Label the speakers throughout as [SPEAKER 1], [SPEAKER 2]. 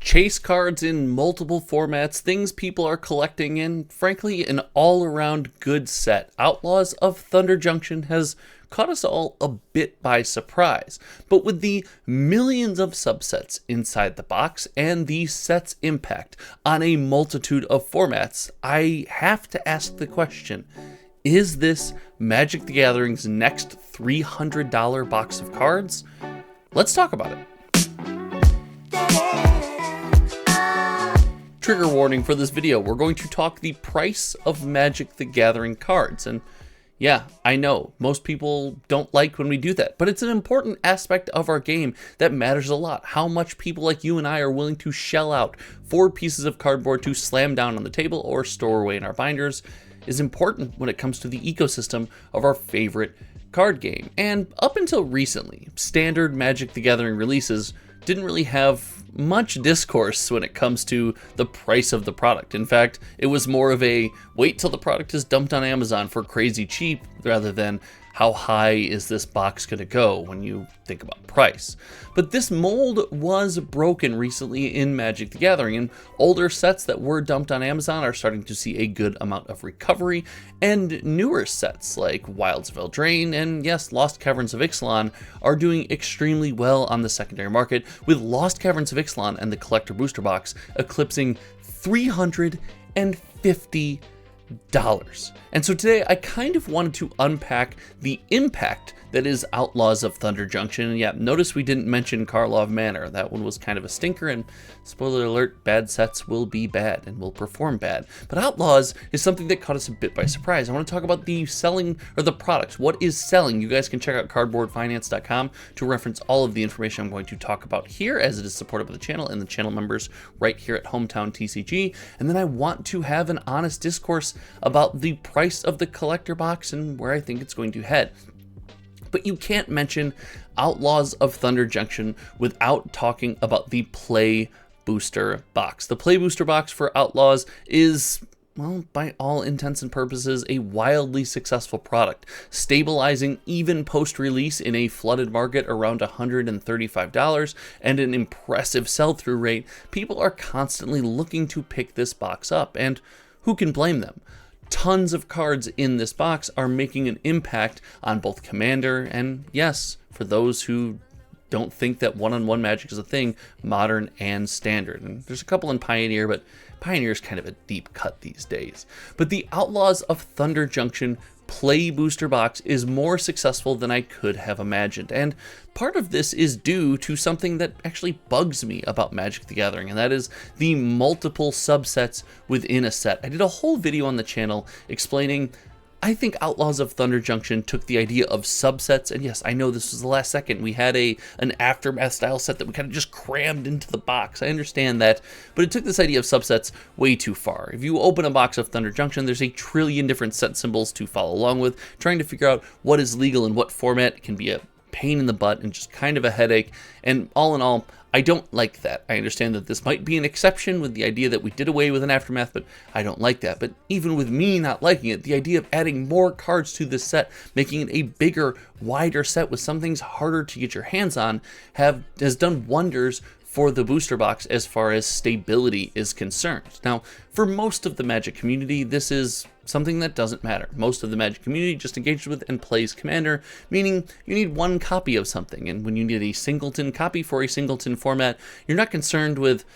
[SPEAKER 1] chase cards in multiple formats, things people are collecting, and frankly, an all-around good set. Outlaws of Thunder Junction has caught us all a bit by surprise, but with the millions of subsets inside the box and the set's impact on a multitude of formats, I have to ask the question, is this Magic the Gathering's next $300 box of cards? Let's talk about it. Trigger warning for this video, we're going to talk the price of Magic the Gathering cards, and yeah, I know, most people don't like when we do that, but it's an important aspect of our game that matters a lot. How much people like you and I are willing to shell out for pieces of cardboard to slam down on the table or store away in our binders is important when it comes to the ecosystem of our favorite card game. And up until recently, standard Magic the Gathering releases didn't really have much discourse when it comes to the price of the product. In fact, it was more of a wait till the product is dumped on Amazon for crazy cheap rather than how high is this box going to go when you think about price. But this mold was broken recently in Magic the Gathering, and older sets that were dumped on Amazon are starting to see a good amount of recovery, and newer sets like Wilds of Eldraine and yes, Lost Caverns of Ixalan are doing extremely well on the secondary market, with Lost Caverns of Ixalan and the Collector Booster Box eclipsing $350. And so today I kind of wanted to unpack the impact that is Outlaws of Thunder Junction. And yeah, notice we didn't mention Karlov Manor. That one was kind of a stinker, and spoiler alert, bad sets will be bad and will perform bad. But Outlaws is something that caught us a bit by surprise. I want to talk about the selling, or the products. What is selling? You guys can check out cardboardfinance.com to reference all of the information I'm going to talk about here, as it is supported by the channel and the channel members right here at Hometown TCG. And then I want to have an honest discourse about the price of the collector box and where I think it's going to head. But you can't mention Outlaws of Thunder Junction without talking about the Play Booster Box. The Play Booster Box for Outlaws is, well, by all intents and purposes, a wildly successful product, stabilizing even post-release in a flooded market around $135 and an impressive sell-through rate. People are constantly looking to pick this box up, and who can blame them? Tons of cards in this box are making an impact on both Commander and, yes, for those who don't think that one-on-one Magic is a thing, Modern and Standard. And there's a couple in Pioneer, but Pioneer is kind of a deep cut these days. But the Outlaws of Thunder Junction Play Booster Box is more successful than I could have imagined, and part of this is due to something that actually bugs me about Magic the Gathering, and that is the multiple subsets within a set. I did a whole video on the channel explaining I think Outlaws of Thunder Junction took the idea of subsets, and yes, I know this was the last second. We had an Aftermath style set that we kind of just crammed into the box. I understand that, but it took this idea of subsets way too far. If you open a box of Thunder Junction, there's a trillion different set symbols to follow along with. Trying to figure out what is legal in what format can be a pain in the butt and just kind of a headache, and all in all, I don't like that. I understand that this might be an exception with the idea that we did away with an Aftermath, but I don't like that. But even with me not liking it, the idea of adding more cards to this set, making it a bigger, wider set with some things harder to get your hands on, has done wonders for the booster box as far as stability is concerned. Now, for most of the Magic community, this is something that doesn't matter. Most of the Magic community just engages with and plays Commander, meaning you need one copy of something, and when you need a singleton copy for a singleton format, you're not concerned with,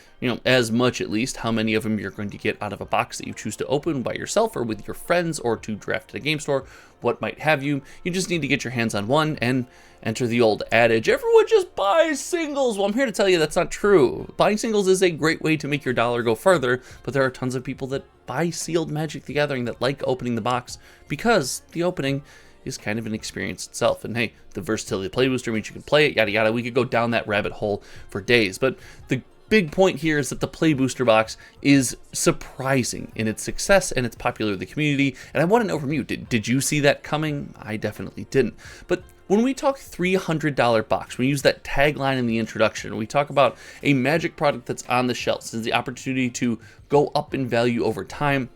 [SPEAKER 1] as much at least, how many of them you're going to get out of a box that you choose to open by yourself or with your friends or to draft at a game store, what might have you. You just need to get your hands on one and enter the old adage, everyone just buys singles. Well, I'm here to tell you that's not true. Buying singles is a great way to make your dollar go further, but there are tons of people that buy sealed Magic the Gathering that like opening the box because the opening is kind of an experience itself. And hey, the versatility of Play Booster means you can play it, yada yada. We could go down that rabbit hole for days, but the big point here is that the Play Booster Box is surprising in its success and its popularity with the community. And I want to know from you, did you see that coming? I definitely didn't. But when we talk $300 box, we use that tagline in the introduction. We talk about a Magic product that's on the shelves, and the opportunity to go up in value over time.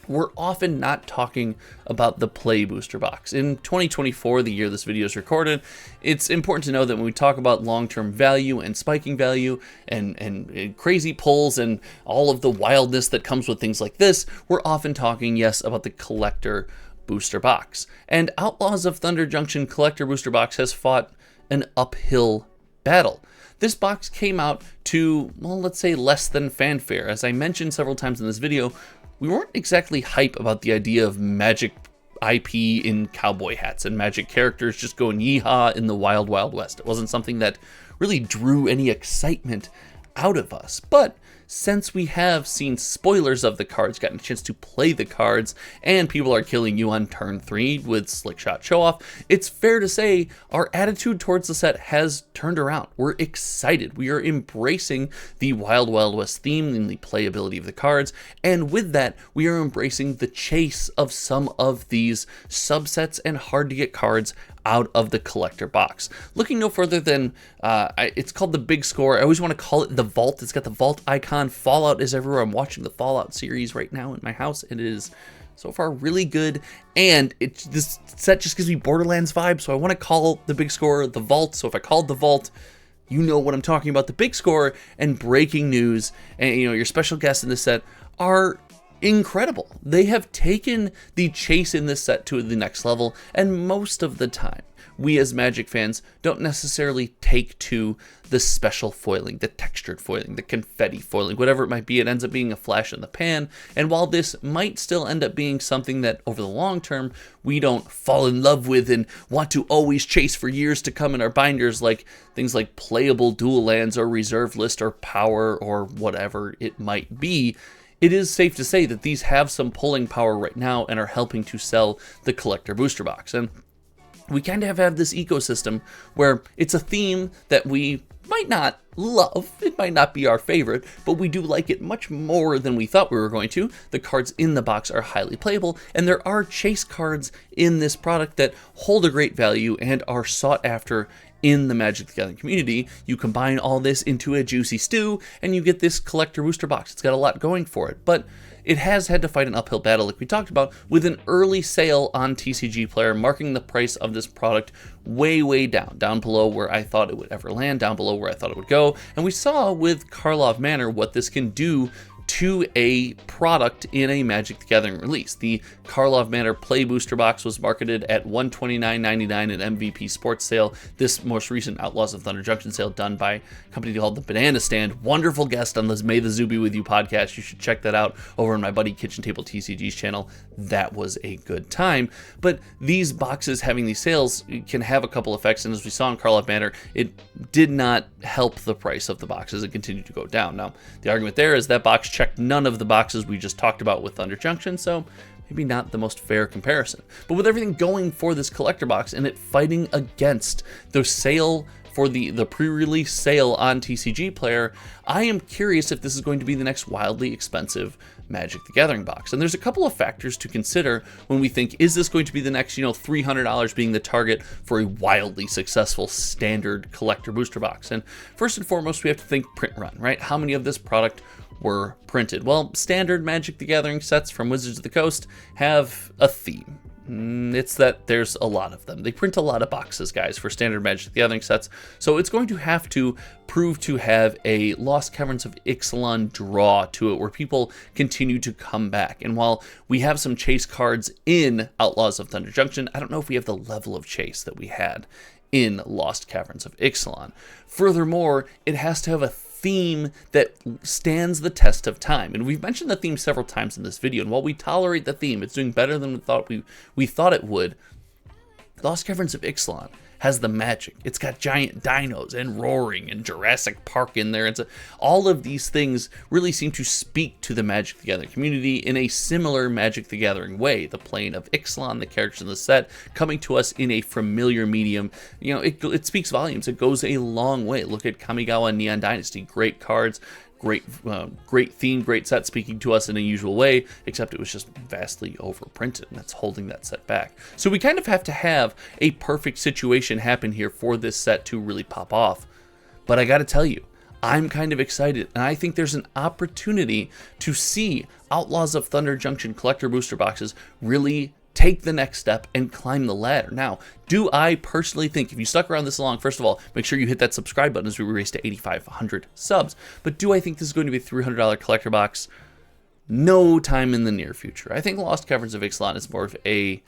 [SPEAKER 1] we're often not talking about the play booster box. In 2024, the year this video is recorded, it's important to know that when we talk about long-term value and spiking value and crazy pulls and all of the wildness that comes with things like this, we're often talking, yes, about the collector booster box. And Outlaws of Thunder Junction collector booster box has fought an uphill battle. This box came out to, well, let's say less than fanfare. As I mentioned several times in this video, we weren't exactly hype about the idea of Magic IP in cowboy hats and Magic characters just going yeehaw in the wild, wild west. It wasn't something that really drew any excitement out of us. But since we have seen spoilers of the cards, gotten a chance to play the cards, and people are killing you on turn 3 with Slick Shot Show Off, it's fair to say our attitude towards the set has turned around. We're excited. We are embracing the Wild Wild West theme and the playability of the cards, and with that, we are embracing the chase of some of these subsets and hard to get cards out of the collector box. Looking no further than, it's called the Big Score. I always want to call it the Vault. It's got the Vault icon. Fallout is everywhere. I'm watching the Fallout series right now in my house. It is so far really good, and this set just gives me Borderlands vibes, so I want to call the Big Score the Vault. So if I called the Vault, you know what I'm talking about. The Big Score and breaking news, and your special guests in this set are incredible. They have taken the chase in this set to the next level, and most of the time, we as Magic fans don't necessarily take to the special foiling, the textured foiling, the confetti foiling, whatever it might be. It ends up being a flash in the pan, and while this might still end up being something that over the long term we don't fall in love with and want to always chase for years to come in our binders, like things like playable dual lands or reserve list or power or whatever it might be, it is safe to say that these have some pulling power right now and are helping to sell the collector booster box. And we kind of have this ecosystem where it's a theme that we might not love, it might not be our favorite, but we do like it much more than we thought we were going to. The cards in the box are highly playable, and there are chase cards in this product that hold a great value and are sought after in the Magic the Gathering community. You combine all this into a juicy stew, and you get this collector booster box. It's got a lot going for it, but it has had to fight an uphill battle, like we talked about, with an early sale on TCG Player, marking the price of this product way, way down below where I thought it would ever land, down below where I thought it would go. And we saw with Karlov Manor what this can do to a product in a Magic the Gathering release. The Karlov Manor Play Booster Box was marketed at $129.99 at MVP Sports Sale. This most recent Outlaws of Thunder Junction sale done by a company called the Banana Stand. Wonderful guest on this May the Zoo Be With You podcast. You should check that out over on my buddy Kitchen Table TCG's channel. That was a good time. But these boxes having these sales can have a couple effects, and as we saw in Karlov Manor, it did not help the price of the boxes. It continued to go down. Now, the argument there is that box checked none of the boxes we just talked about with Thunder Junction, so maybe not the most fair comparison. But with everything going for this collector box and it fighting against the sale for the pre-release sale on TCG Player, I am curious if this is going to be the next wildly expensive Magic the Gathering box. And there's a couple of factors to consider when we think, is this going to be the next, $300 being the target for a wildly successful standard collector booster box? And first and foremost, we have to think print run, right? How many of this product were printed? Well, standard Magic the Gathering sets from Wizards of the Coast have a theme. It's that there's a lot of them. They print a lot of boxes, guys, for standard Magic the Gathering sets, so it's going to have to prove to have a Lost Caverns of Ixalan draw to it, where people continue to come back. And while we have some chase cards in Outlaws of Thunder Junction, I don't know if we have the level of chase that we had in Lost Caverns of Ixalan. Furthermore, it has to have a theme that stands the test of time. And we've mentioned the theme several times in this video, and while we tolerate the theme, it's doing better than we thought it would. Lost Caverns of Ixalan has the magic. It's got giant dinos and roaring and Jurassic Park in there. All of these things really seem to speak to the Magic the Gathering community in a similar Magic the Gathering way. The plane of Ixalan, the characters in the set, coming to us in a familiar medium. It speaks volumes. It goes a long way. Look at Kamigawa and Neon Dynasty. Great cards. Great theme, great set, speaking to us in a usual way, except it was just vastly overprinted, and that's holding that set back. So we kind of have to have a perfect situation happen here for this set to really pop off. But I gotta tell you, I'm kind of excited, and I think there's an opportunity to see Outlaws of Thunder Junction collector booster boxes really take the next step and climb the ladder. Now, do I personally think, if you stuck around this long, first of all, make sure you hit that subscribe button as we race to 8,500 subs. But do I think this is going to be a $300 collector box? No time in the near future. I think Lost Caverns of Ixalan is more of a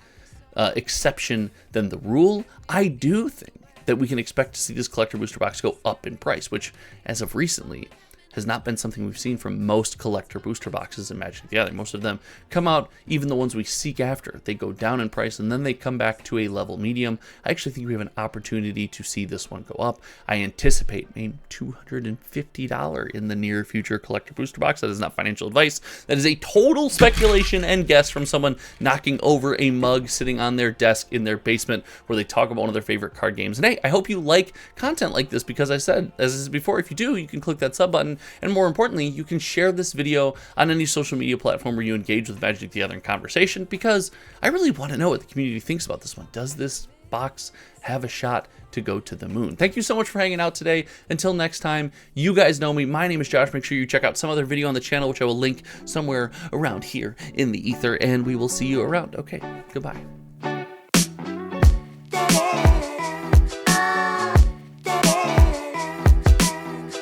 [SPEAKER 1] exception than the rule. I do think that we can expect to see this collector booster box go up in price, which, as of recently, has not been something we've seen from most collector booster boxes in Magic the Gathering. Most of them come out, even the ones we seek after, they go down in price and then they come back to a level medium. I actually think we have an opportunity to see this one go up. I anticipate maybe $250 in the near future collector booster box. That is not financial advice. That is a total speculation and guess from someone knocking over a mug sitting on their desk in their basement where they talk about one of their favorite card games. And hey, I hope you like content like this, because I said, as I said before, if you do, you can click that sub button. And more importantly, you can share this video on any social media platform where you engage with Magic the Gathering conversation, because I really want to know what the community thinks about this one. Does this box have a shot to go to the moon? Thank you so much for hanging out today. Until next time, you guys know me. My name is Josh. Make sure you check out some other video on the channel, which I will link somewhere around here in the ether, and we will see you around. Okay, goodbye.